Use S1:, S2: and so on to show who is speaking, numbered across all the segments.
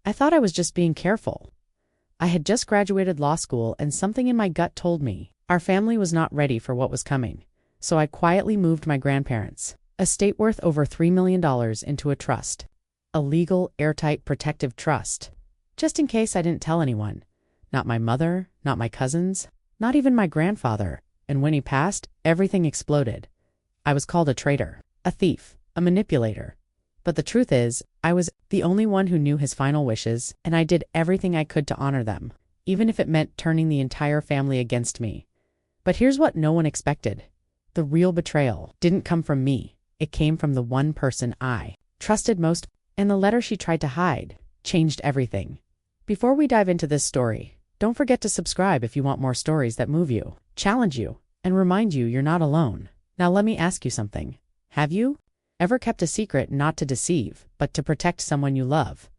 S1: I thought I was just being careful. I had just graduated law school and something in my gut told me our family was not ready for what was coming. So I quietly moved my grandparents' estate worth over $3 million into a trust. A legal, airtight, protective trust. Just in case I didn't tell anyone. Not my mother, not my cousins, not even my grandfather. And when he passed, everything exploded. I was called a traitor, a thief, a manipulator. But the truth is, I was the only one who knew his final wishes, and I did everything I could to honor them, even if it meant turning the entire family against me. But here's what no one expected. The real betrayal didn't come from me. It came from the one person I trusted most, and the letter she tried to hide changed everything. Before we dive into this story, don't forget to subscribe if you want more stories that move you, challenge you, and remind you you're not alone. Now let me ask you something. Have you ever kept a secret not to deceive, but to protect someone you love?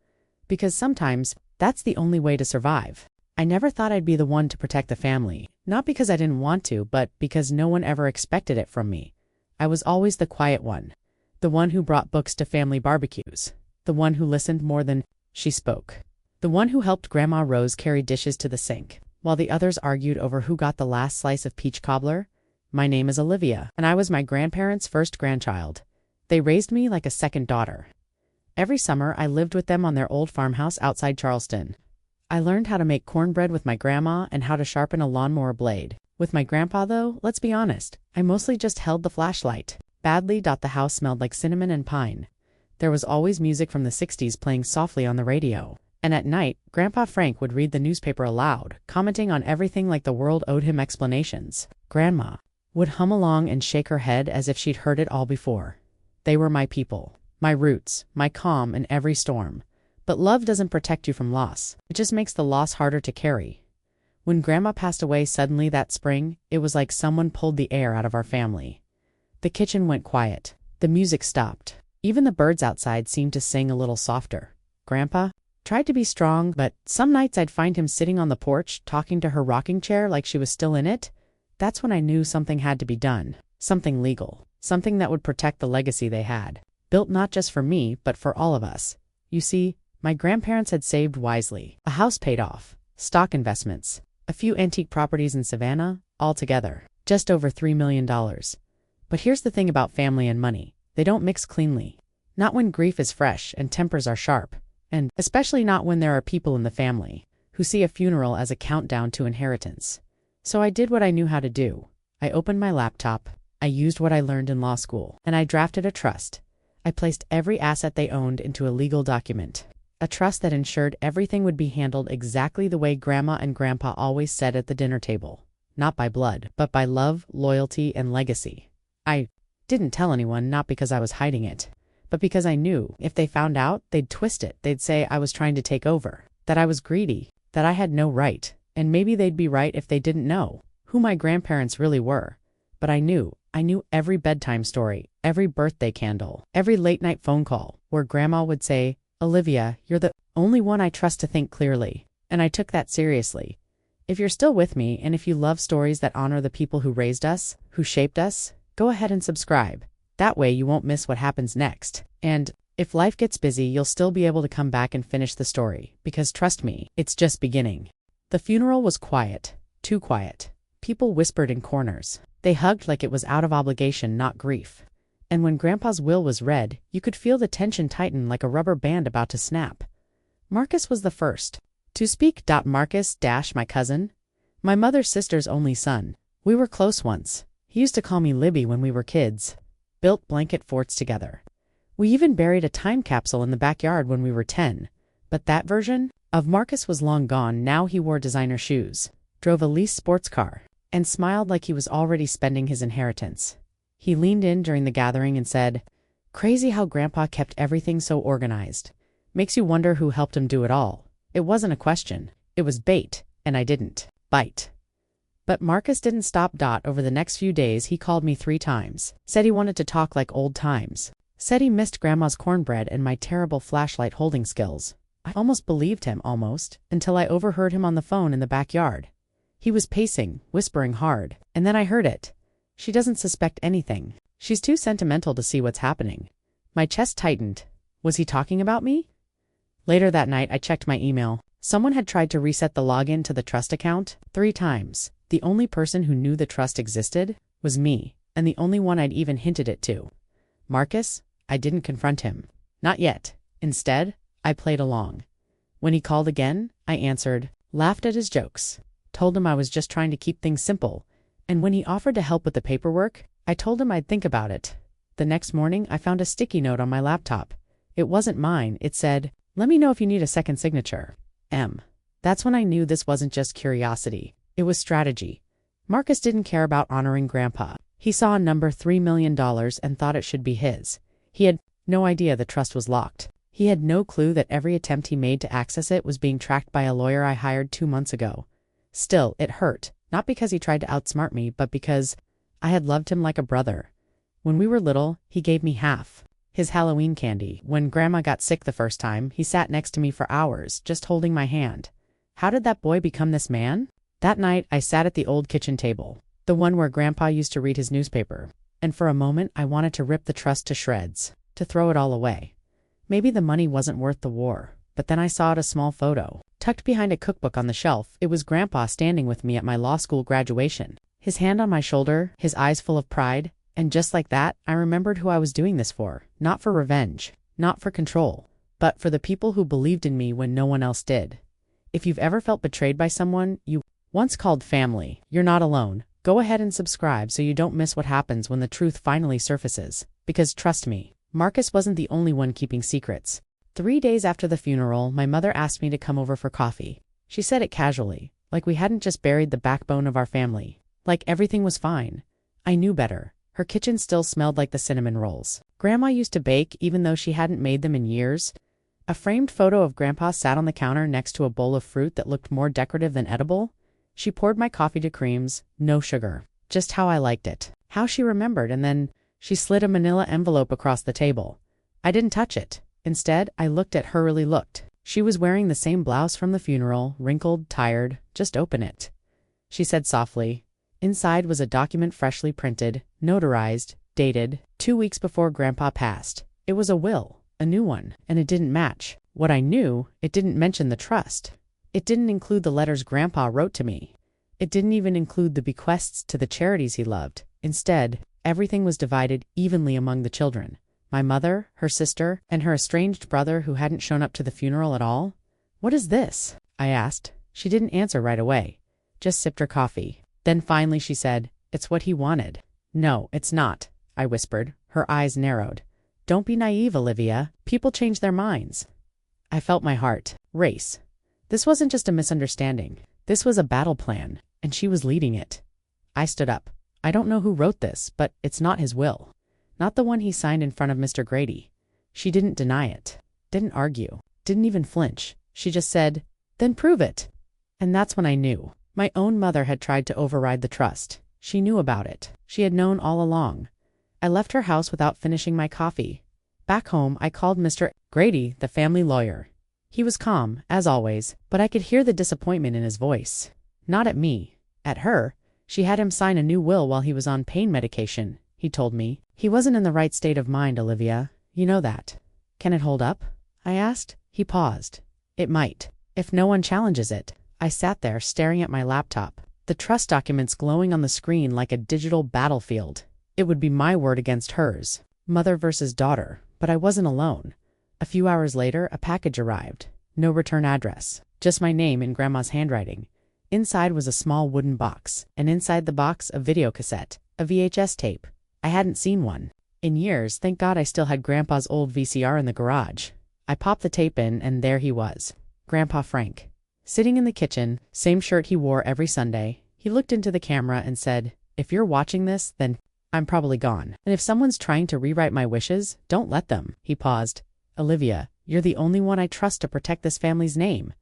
S1: Because sometimes that's the only way to survive. I never thought I'd be the one to protect the family, not because I didn't want to, but because no one ever expected it from me. I was always the quiet one, the one who brought books to family barbecues, the one who listened more than she spoke, the one who helped Grandma Rose carry dishes to the sink, while the others argued over who got the last slice of peach cobbler. My name is Olivia, and I was my grandparents' first grandchild. They raised me like a second daughter. Every summer, I lived with them on their old farmhouse outside Charleston. I learned how to make cornbread with my grandma and how to sharpen a lawnmower blade. With my grandpa, though, let's be honest, I mostly just held the flashlight. Badly. The house smelled like cinnamon and pine. There was always music from the 60s playing softly on the radio. And at night, Grandpa Frank would read the newspaper aloud, commenting on everything like the world owed him explanations. Grandma would hum along and shake her head as if she'd heard it all before. They were my people, my roots, my calm in every storm. But love doesn't protect you from loss. It just makes the loss harder to carry. When Grandma passed away suddenly that spring, it was like someone pulled the air out of our family. The kitchen went quiet. The music stopped. Even the birds outside seemed to sing a little softer. Grandpa tried to be strong, but some nights I'd find him sitting on the porch, talking to her rocking chair like she was still in it. That's when I knew something had to be done. Something legal. Something that would protect the legacy they had. Built not just for me, but for all of us. You see, my grandparents had saved wisely. A house paid off. Stock investments. A few antique properties in Savannah. All together. Just over $3 million. But here's the thing about family and money. They don't mix cleanly. Not when grief is fresh and tempers are sharp. And especially not when there are people in the family who see a funeral as a countdown to inheritance. So I did what I knew how to do. I opened my laptop. I used what I learned in law school. And I drafted a trust. I placed every asset they owned into a legal document. A trust that ensured everything would be handled exactly the way Grandma and Grandpa always said at the dinner table. Not by blood, but by love, loyalty, and legacy. I didn't tell anyone, not because I was hiding it, but because I knew if they found out, they'd twist it. They'd say I was trying to take over, that I was greedy, that I had no right, and maybe they'd be right if they didn't know who my grandparents really were. But I knew every bedtime story, every birthday candle, every late-night phone call where Grandma would say, "Olivia, you're the only one I trust to think clearly." And I took that seriously. If you're still with me, and if you love stories that honor the people who raised us, who shaped us, go ahead and subscribe. That way you won't miss what happens next. And if life gets busy, you'll still be able to come back and finish the story. Because trust me, it's just beginning. The funeral was quiet. Too quiet. People whispered in corners. They hugged like it was out of obligation, not grief. And when Grandpa's will was read, you could feel the tension tighten like a rubber band about to snap. Marcus was the first to speak. Marcus, my cousin. My mother's sister's only son. We were close once. He used to call me Libby when we were kids. Built blanket forts together. We even buried a time capsule in the backyard when we were 10. But that version of Marcus was long gone. Now he wore designer shoes, drove a leased sports car, and smiled like he was already spending his inheritance. He leaned in during the gathering and said, "Crazy how Grandpa kept everything so organized. Makes you wonder who helped him do it all." It wasn't a question. It was bait, and I didn't bite. But Marcus didn't stop. Over the next few days, he called me 3 times. Said he wanted to talk like old times. Said he missed Grandma's cornbread and my terrible flashlight holding skills. I almost believed him, until I overheard him on the phone in the backyard. He was pacing, whispering hard, and then I heard it. "She doesn't suspect anything. She's too sentimental to see what's happening." My chest tightened. Was he talking about me? Later that night, I checked my email. Someone had tried to reset the login to the trust account 3 times. The only person who knew the trust existed was me, and the only one I'd even hinted it to. Marcus? I didn't confront him. Not yet. Instead, I played along. When he called again, I answered, laughed at his jokes, told him I was just trying to keep things simple, and when he offered to help with the paperwork, I told him I'd think about it. The next morning, I found a sticky note on my laptop. It wasn't mine. It said, "Let me know if you need a second signature. M." That's when I knew this wasn't just curiosity. It was strategy. Marcus didn't care about honoring Grandpa. He saw a number $3 million and thought it should be his. He had no idea the trust was locked. He had no clue that every attempt he made to access it was being tracked by a lawyer I hired 2 months ago. Still, it hurt, not because he tried to outsmart me, but because I had loved him like a brother. When we were little, he gave me half his Halloween candy. When Grandma got sick the first time, he sat next to me for hours, just holding my hand. How did that boy become this man? That night, I sat at the old kitchen table, the one where Grandpa used to read his newspaper, and for a moment I wanted to rip the trust to shreds, to throw it all away. Maybe the money wasn't worth the war, but then I saw a small photo. Tucked behind a cookbook on the shelf, it was Grandpa standing with me at my law school graduation, his hand on my shoulder, his eyes full of pride, and just like that, I remembered who I was doing this for. Not for revenge, not for control, but for the people who believed in me when no one else did. If you've ever felt betrayed by someone you once called family, you're not alone. Go ahead and subscribe so you don't miss what happens when the truth finally surfaces. Because trust me, Marcus wasn't the only one keeping secrets. 3 days after the funeral, my mother asked me to come over for coffee. She said it casually, like we hadn't just buried the backbone of our family, like everything was fine. I knew better. Her kitchen still smelled like the cinnamon rolls Grandma used to bake, even though she hadn't made them in years. A framed photo of Grandpa sat on the counter next to a bowl of fruit that looked more decorative than edible. She poured my coffee to creams, no sugar, just how I liked it. How she remembered, and then she slid a manila envelope across the table. I didn't touch it. Instead, I looked at her. Really looked. She was wearing the same blouse from the funeral, wrinkled, tired. Just open it, she said softly. Inside was a document freshly printed, notarized, dated 2 weeks before Grandpa passed. It was a will, a new one, and it didn't match what I knew. It didn't mention the trust. It didn't include the letters Grandpa wrote to me. It didn't even include the bequests to the charities he loved. Instead, everything was divided evenly among the children. My mother, her sister, and her estranged brother who hadn't shown up to the funeral at all. "What is this?" I asked. She didn't answer right away, just sipped her coffee. Then finally she said, "It's what he wanted." "No, it's not," I whispered. Her eyes narrowed. "Don't be naive, Olivia. People change their minds." I felt my heart race. This wasn't just a misunderstanding. This was a battle plan, and she was leading it. I stood up. "I don't know who wrote this, but it's not his will. Not the one he signed in front of Mr. Grady." She didn't deny it, didn't argue, didn't even flinch. She just said, "Then prove it." And that's when I knew. My own mother had tried to override the trust. She knew about it. She had known all along. I left her house without finishing my coffee. Back home, I called Mr. Grady, the family lawyer. He was calm, as always, but I could hear the disappointment in his voice. Not at me, at her. She had him sign a new will while he was on pain medication, he told me. He wasn't in the right state of mind, Olivia. You know that. "Can it hold up?" I asked. He paused. "It might, if no one challenges it." I sat there staring at my laptop, the trust documents glowing on the screen like a digital battlefield. It would be my word against hers, mother versus daughter, but I wasn't alone. A few hours later, a package arrived. No return address, just my name in Grandma's handwriting. Inside was a small wooden box, and inside the box a video cassette, a VHS tape. I hadn't seen one in years. Thank God I still had Grandpa's old VCR in the garage. I popped the tape in, and there he was, Grandpa Frank. Sitting in the kitchen, same shirt he wore every Sunday. He looked into the camera and said, "If you're watching this, then I'm probably gone. And if someone's trying to rewrite my wishes, don't let them." He paused. "Olivia, you're the only one I trust to protect this family's name."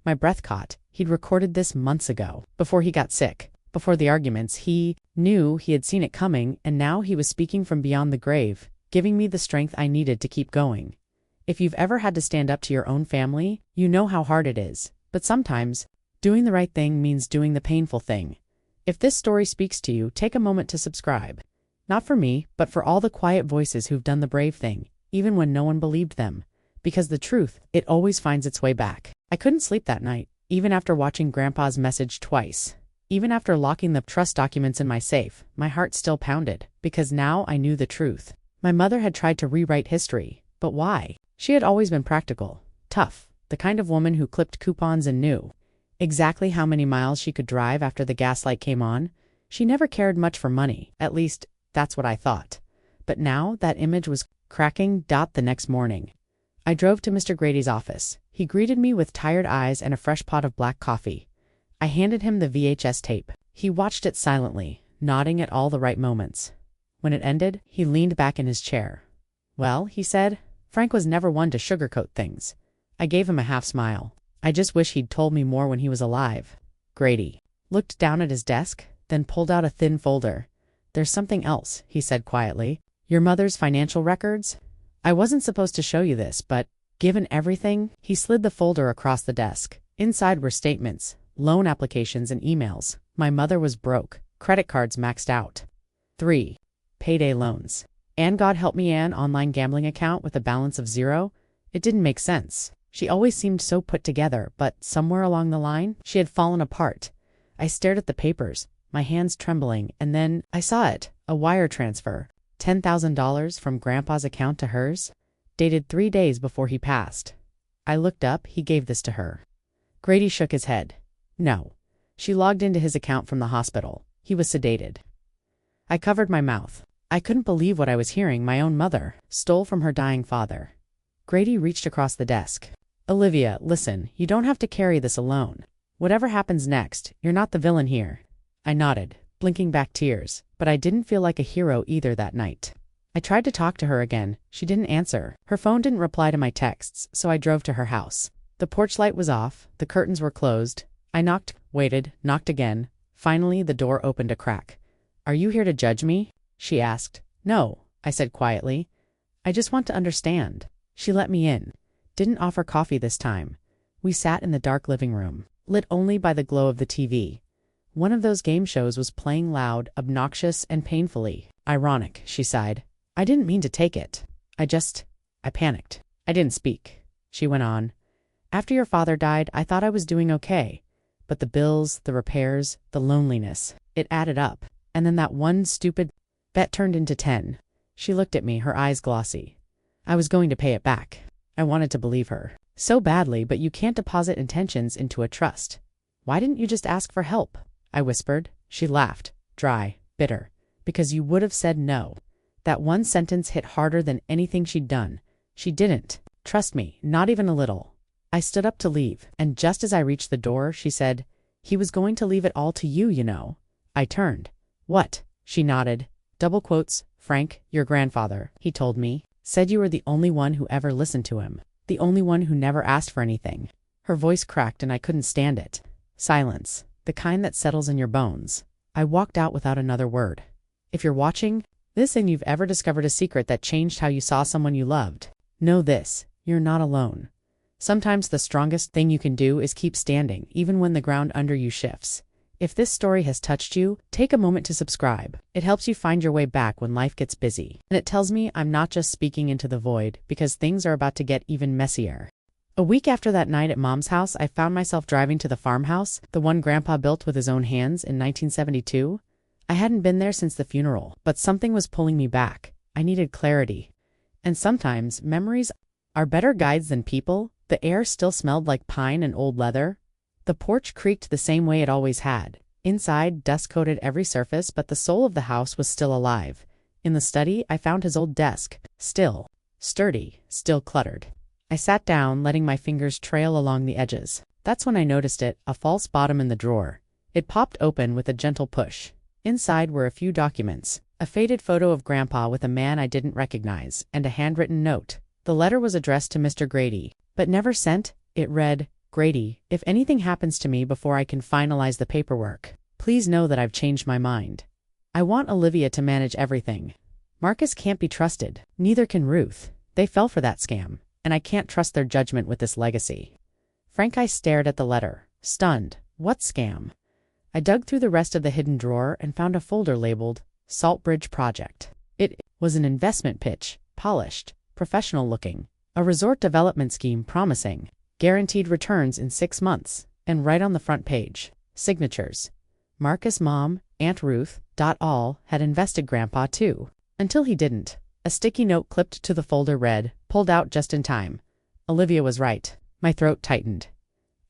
S1: My breath caught. He'd recorded this months ago, before he got sick, before the arguments. He knew he had seen it coming, and now he was speaking from beyond the grave, giving me the strength I needed to keep going. If you've ever had to stand up to your own family, you know how hard it is. But sometimes, doing the right thing means doing the painful thing. If this story speaks to you, take a moment to subscribe. Not for me, but for all the quiet voices who've done the brave thing, even when no one believed them. Because the truth, it always finds its way back. I couldn't sleep that night, even after watching Grandpa's message twice. Even after locking the trust documents in my safe, my heart still pounded, because now I knew the truth. My mother had tried to rewrite history, but why? She had always been practical, tough, the kind of woman who clipped coupons and knew exactly how many miles she could drive after the gas light came on. She never cared much for money, at least, that's what I thought. But now that image was cracking. The next morning, I drove to Mr. Grady's office. He greeted me with tired eyes and a fresh pot of black coffee. I handed him the VHS tape. He watched it silently, nodding at all the right moments. When it ended, he leaned back in his chair. "Well," he said, "Frank was never one to sugarcoat things." I gave him a half smile. "I just wish he'd told me more when he was alive." Grady looked down at his desk, then pulled out a thin folder. "There's something else," he said quietly. "Your mother's financial records? I wasn't supposed to show you this, but given everything," he slid the folder across the desk. Inside were statements, loan applications, and emails. My mother was broke, credit cards maxed out. 3. Payday loans. And God help me, an online gambling account with a balance of 0? It didn't make sense. She always seemed so put together, but somewhere along the line, she had fallen apart. I stared at the papers, my hands trembling, and then I saw it, a wire transfer. $10,000 from Grandpa's account to hers, dated 3 days before he passed. I looked up. He gave this to her. Grady shook his head. No. She logged into his account from the hospital. He was sedated. I covered my mouth. I couldn't believe what I was hearing. My own mother stole from her dying father. Grady reached across the desk. "Olivia, listen, you don't have to carry this alone. Whatever happens next, you're not the villain here." I nodded, blinking back tears, but I didn't feel like a hero either that night. I tried to talk to her again. She didn't answer. Her phone didn't reply to my texts, so I drove to her house. The porch light was off, the curtains were closed. I knocked, waited, knocked again. Finally, the door opened a crack. "Are you here to judge me?" she asked. "No," I said quietly. "I just want to understand." She let me in. Didn't offer coffee this time. We sat in the dark living room, lit only by the glow of the TV. One of those game shows was playing loud, obnoxious, and painfully ironic. She sighed. "I didn't mean to take it. I panicked. I didn't speak." She went on. "After your father died, I thought I was doing okay. But the bills, the repairs, the loneliness, it added up. And then that one stupid bet turned into 10. She looked at me, her eyes glossy. I was going to pay it back. I wanted to believe her so badly, but you can't deposit intentions into a trust. "Why didn't you just ask for help?" I whispered. She laughed, dry, bitter. "Because you would have said no." That one sentence hit harder than anything she'd done. She didn't trust me, not even a little. I stood up to leave, and just as I reached the door, she said, "He was going to leave it all to you, you know." I turned. "What?" She nodded. Double quotes, "Frank, your grandfather, he told me, said you were the only one who ever listened to him, the only one who never asked for anything." Her voice cracked and I couldn't stand it. Silence, the kind that settles in your bones. I walked out without another word. If you're watching this and you've ever discovered a secret that changed how you saw someone you loved, know this, you're not alone. Sometimes the strongest thing you can do is keep standing, even when the ground under you shifts. If this story has touched you, take a moment to subscribe. It helps you find your way back when life gets busy. And it tells me I'm not just speaking into the void, because things are about to get even messier. A week after that night at Mom's house, I found myself driving to the farmhouse, the one Grandpa built with his own hands in 1972. I hadn't been there since the funeral, but something was pulling me back. I needed clarity. And sometimes memories are better guides than people. The air still smelled like pine and old leather. The porch creaked the same way it always had. Inside, dust coated every surface, but the soul of the house was still alive. In the study, I found his old desk, still sturdy, still cluttered. I sat down, letting my fingers trail along the edges. That's when I noticed it, a false bottom in the drawer. It popped open with a gentle push. Inside were a few documents, a faded photo of Grandpa with a man I didn't recognize, and a handwritten note. The letter was addressed to Mr. Grady, but never sent. It read, "Grady, if anything happens to me before I can finalize the paperwork, please know that I've changed my mind. I want Olivia to manage everything. Marcus can't be trusted. Neither can Ruth. They fell for that scam, and I can't trust their judgment with this legacy." Frank, I stared at the letter, stunned. What scam? I dug through the rest of the hidden drawer and found a folder labeled Saltbridge Project. It was an investment pitch, polished, professional looking. A resort development scheme promising. Guaranteed returns in 6 months. And right on the front page, signatures. Marcus' mom, Aunt Ruth, all had invested Grandpa too. Until he didn't. A sticky note clipped to the folder read, pulled out just in time. Olivia was right. My throat tightened.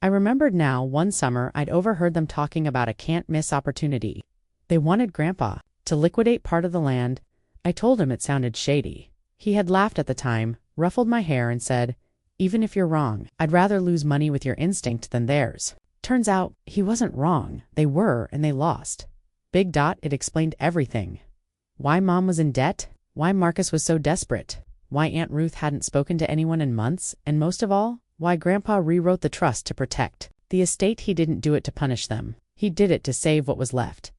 S1: I remembered now one summer I'd overheard them talking about a can't-miss opportunity. They wanted Grandpa to liquidate part of the land. I told him it sounded shady. He had laughed at the time, ruffled my hair and said, "Even if you're wrong, I'd rather lose money with your instinct than theirs." Turns out, he wasn't wrong. They were, and they lost. It explained everything. Why Mom was in debt, why Marcus was so desperate, why Aunt Ruth hadn't spoken to anyone in months, and most of all, why Grandpa rewrote the trust to protect the estate. He didn't do it to punish them. He did it to save what was left.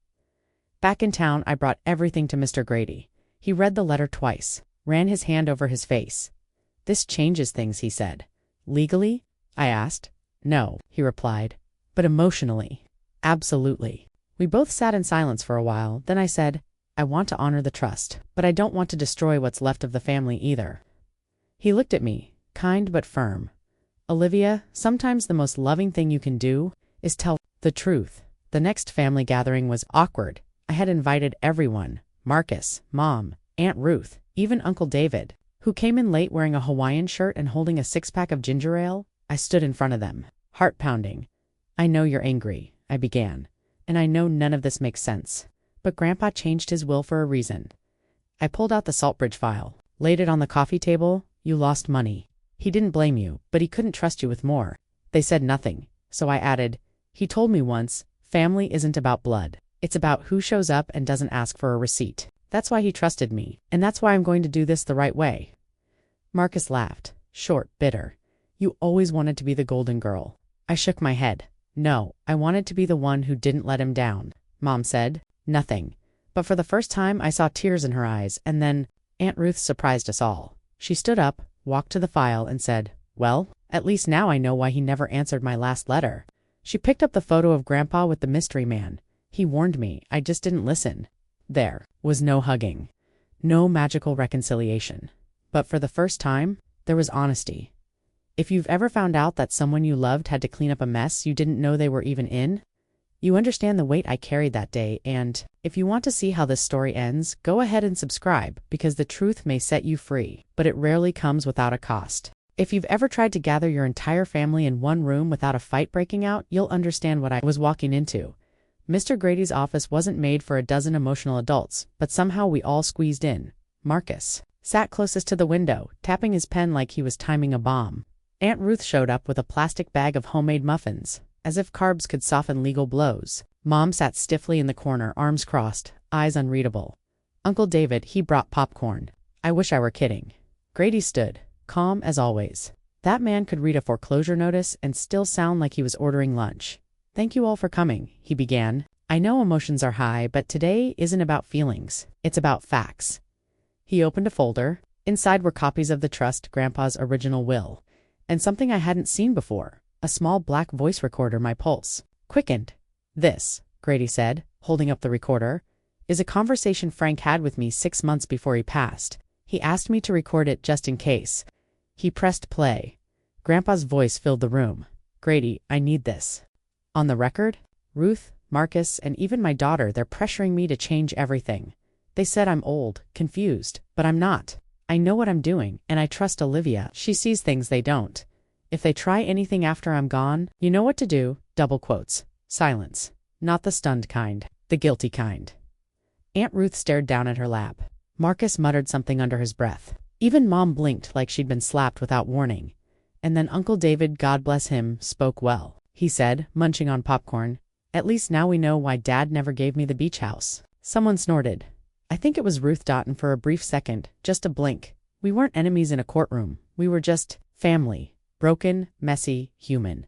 S1: Back in town, I brought everything to Mr. Grady. He read the letter twice, ran his hand over his face. "This changes things," he said. "Legally?" I asked. "No," he replied. "But emotionally?" "Absolutely." We both sat in silence for a while, then I said, "I want to honor the trust, but I don't want to destroy what's left of the family either." He looked at me, kind but firm. "Olivia, sometimes the most loving thing you can do is tell the truth." The next family gathering was awkward. I had invited everyone, Marcus, Mom, Aunt Ruth, even Uncle David, who came in late wearing a Hawaiian shirt and holding a 6-pack of ginger ale. I stood in front of them, heart pounding. "I know you're angry," I began, "and I know none of this makes sense. But Grandpa changed his will for a reason." I pulled out the Saltbridge file, laid it on the coffee table. "You lost money. He didn't blame you, but he couldn't trust you with more." They said nothing, so I added, "He told me once, family isn't about blood. It's about who shows up and doesn't ask for a receipt. That's why he trusted me, and that's why I'm going to do this the right way." Marcus laughed, short, bitter. "You always wanted to be the golden girl." I shook my head. "No, I wanted to be the one who didn't let him down." Mom said, "Nothing." But for the first time, I saw tears in her eyes, and then Aunt Ruth surprised us all. She stood up, walked to the file, and said, "Well, at least now I know why he never answered my last letter." She picked up the photo of Grandpa with the mystery man. "He warned me, I just didn't listen." There was no hugging, no magical reconciliation. But for the first time, there was honesty. If you've ever found out that someone you loved had to clean up a mess you didn't know they were even in, you understand the weight I carried that day. And if you want to see how this story ends, go ahead and subscribe, because the truth may set you free, but it rarely comes without a cost. If you've ever tried to gather your entire family in one room without a fight breaking out, you'll understand what I was walking into. Mr. Grady's office wasn't made for a dozen emotional adults, but somehow we all squeezed in. Marcus sat closest to the window, tapping his pen like he was timing a bomb. Aunt Ruth showed up with a plastic bag of homemade muffins, as if carbs could soften legal blows. Mom sat stiffly in the corner, arms crossed, eyes unreadable. Uncle David, he brought popcorn. I wish I were kidding. Grady stood, calm as always. That man could read a foreclosure notice and still sound like he was ordering lunch. "Thank you all for coming," he began. "I know emotions are high, but today isn't about feelings. It's about facts." He opened a folder. Inside were copies of the trust, Grandpa's original will, and something I hadn't seen before, a small black voice recorder. My pulse quickened. "This," Grady said, holding up the recorder, "is a conversation Frank had with me 6 months before he passed. He asked me to record it just in case." He pressed play. Grandpa's voice filled the room. "Grady, I need this. On the record, Ruth, Marcus, and even my daughter, they're pressuring me to change everything. They said I'm old, confused, but I'm not. I know what I'm doing, and I trust Olivia. She sees things they don't. If they try anything after I'm gone, you know what to do." Double quotes. Silence. Not the stunned kind, the guilty kind. Aunt Ruth stared down at her lap. Marcus muttered something under his breath. Even Mom blinked like she'd been slapped without warning. And then Uncle David, God bless him, spoke well. He said, munching on popcorn, "At least now we know why Dad never gave me the beach house." Someone snorted. I think it was Ruth Doughton. For a brief second, just a blink. We weren't enemies in a courtroom. We were just family. Broken, messy, human.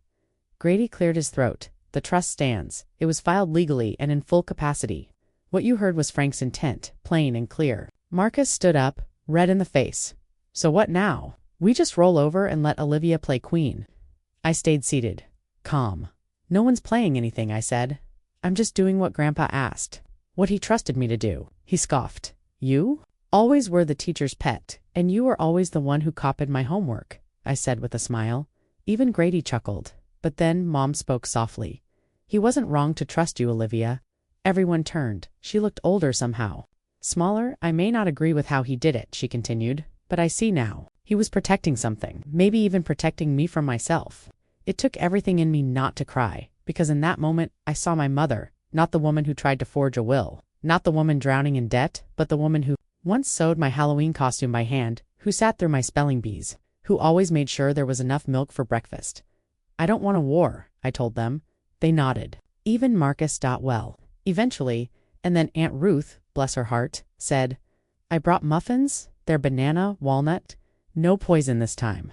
S1: Grady cleared his throat. "The trust stands. It was filed legally and in full capacity. What you heard was Frank's intent, plain and clear." Marcus stood up, red in the face. "So what now? We just roll over and let Olivia play queen." I stayed seated, calm. "No one's playing anything," I said. "I'm just doing what Grandpa asked. What he trusted me to do." He scoffed. "You? Always were the teacher's pet, And you were always the one who copied my homework, I said with a smile. Even Grady chuckled. But then Mom spoke softly. He wasn't wrong to trust you, Olivia. Everyone turned. She looked older somehow. Smaller. I may not agree with how he did it, she continued, but I see now. He was protecting something, maybe even protecting me from myself. It took everything in me not to cry, because in that moment I saw my mother, not the woman who tried to forge a will, not the woman drowning in debt, but the woman who once sewed my Halloween costume by hand, who sat through my spelling bees, who always made sure there was enough milk for breakfast. I don't want a war, I told them. They nodded. Even Marcus. Well, eventually, and then Aunt Ruth, bless her heart, said, I brought muffins, they're banana, walnut, no poison this time.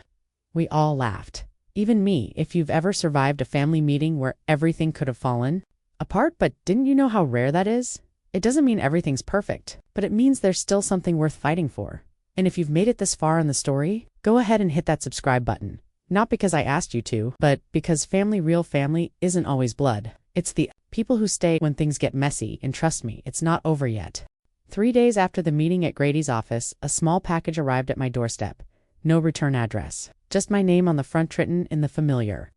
S1: We all laughed. Even me, if you've ever survived a family meeting where everything could have fallen apart, but didn't you know how rare that is? It doesn't mean everything's perfect, but it means there's still something worth fighting for. And if you've made it this far in the story, go ahead and hit that subscribe button. Not because I asked you to, but because real family isn't always blood. It's the people who stay when things get messy, and trust me, it's not over yet. 3 days after the meeting at Grady's office, a small package arrived at my doorstep. No return address. Just my name on the front written in the familiar,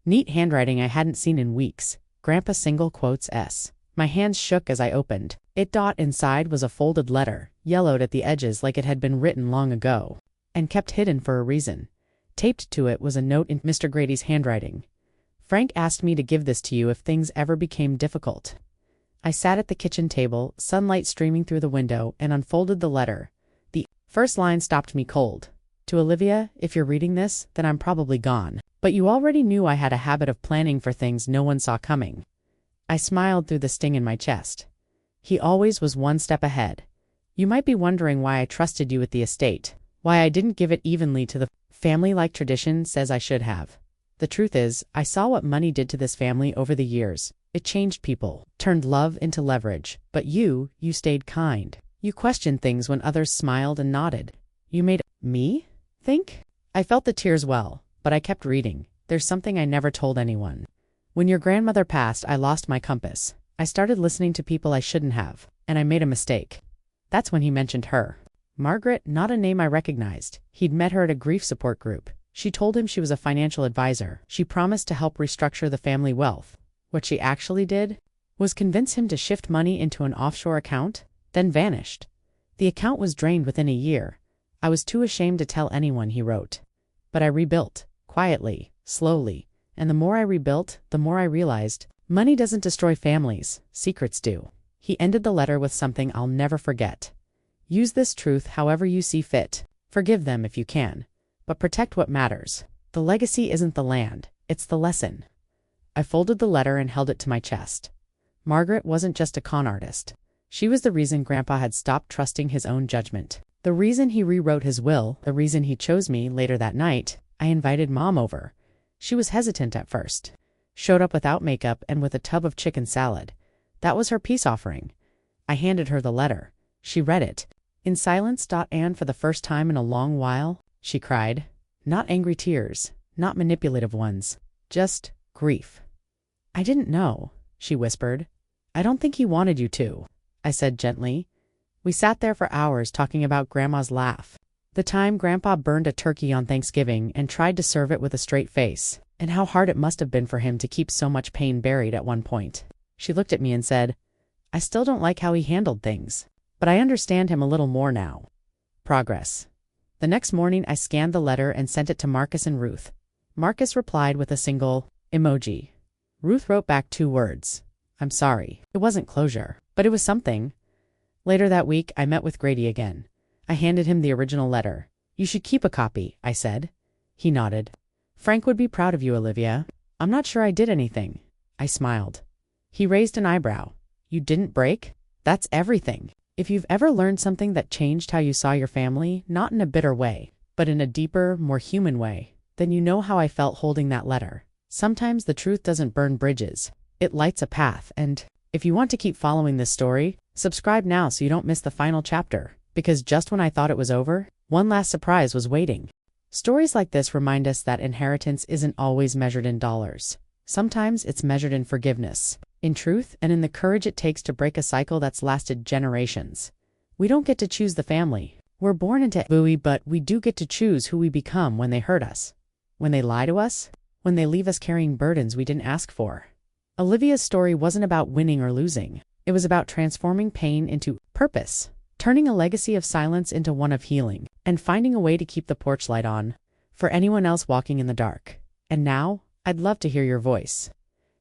S1: neat handwriting I hadn't seen in weeks. Grandpa single quotes S. My hands shook as I opened it. Inside was a folded letter, yellowed at the edges like it had been written long ago, and kept hidden for a reason. Taped to it was a note in Mr. Grady's handwriting. Frank asked me to give this to you if things ever became difficult. I sat at the kitchen table, sunlight streaming through the window, and unfolded the letter. The first line stopped me cold. To Olivia, if you're reading this, then I'm probably gone. But you already knew I had a habit of planning for things no one saw coming. I smiled through the sting in my chest. He always was one step ahead. You might be wondering why I trusted you with the estate, why I didn't give it evenly to the family like tradition says I should have. The truth is, I saw what money did to this family over the years. It changed people, turned love into leverage. But you stayed kind. You questioned things when others smiled and nodded. You made me think? I felt the tears well, but I kept reading. There's something I never told anyone. When your grandmother passed, I lost my compass. I started listening to people I shouldn't have, and I made a mistake. That's when he mentioned her. Margaret, not a name I recognized. He'd met her at a grief support group. She told him she was a financial advisor. She promised to help restructure the family wealth. What she actually did was convince him to shift money into an offshore account, then vanished. The account was drained within a year. I was too ashamed to tell anyone, he wrote. But I rebuilt, quietly, slowly, and the more I rebuilt, the more I realized, money doesn't destroy families, secrets do. He ended the letter with something I'll never forget. Use this truth however you see fit. Forgive them if you can, but protect what matters. The legacy isn't the land, it's the lesson. I folded the letter and held it to my chest. Margaret wasn't just a con artist. She was the reason Grandpa had stopped trusting his own judgment. The reason he rewrote his will, the reason he chose me. Later that night, I invited Mom over. She was hesitant at first. Showed up without makeup and with a tub of chicken salad. That was her peace offering. I handed her the letter. She read it. In silence. And for the first time in a long while, she cried. Not angry tears, not manipulative ones, just grief. I didn't know, she whispered. I don't think he wanted you to, I said gently. We sat there for hours talking about Grandma's laugh. The time Grandpa burned a turkey on Thanksgiving and tried to serve it with a straight face, and how hard it must have been for him to keep so much pain buried at one point. She looked at me and said, I still don't like how he handled things, but I understand him a little more now. Progress. The next morning I scanned the letter and sent it to Marcus and Ruth. Marcus replied with a single emoji. Ruth wrote back 2 words. I'm sorry. It wasn't closure, but it was something. Later that week, I met with Grady again. I handed him the original letter. You should keep a copy, I said. He nodded. Frank would be proud of you, Olivia. I'm not sure I did anything. I smiled. He raised an eyebrow. You didn't break? That's everything. If you've ever learned something that changed how you saw your family, not in a bitter way, but in a deeper, more human way, then you know how I felt holding that letter. Sometimes the truth doesn't burn bridges. It lights a path, and if you want to keep following this story, subscribe now so you don't miss the final chapter, because just when I thought it was over, one last surprise was waiting. Stories like this remind us that inheritance isn't always measured in dollars. Sometimes it's measured in forgiveness, in truth, and in the courage it takes to break a cycle that's lasted generations. We don't get to choose the family. We're born into buoy, but we do get to choose who we become when they hurt us, when they lie to us, when they leave us carrying burdens we didn't ask for. Olivia's story wasn't about winning or losing. It was about transforming pain into purpose, turning a legacy of silence into one of healing, and finding a way to keep the porch light on for anyone else walking in the dark. And now, I'd love to hear your voice.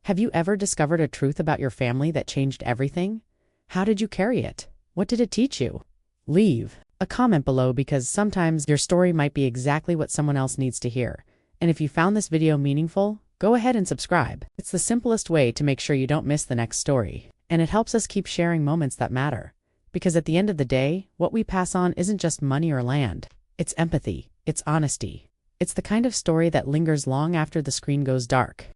S1: Have you ever discovered a truth about your family that changed everything? How did you carry it? What did it teach you? Leave a comment below, because sometimes your story might be exactly what someone else needs to hear. And if you found this video meaningful, go ahead and subscribe. It's the simplest way to make sure you don't miss the next story. And it helps us keep sharing moments that matter. Because at the end of the day, what we pass on isn't just money or land. It's empathy. It's honesty. It's the kind of story that lingers long after the screen goes dark.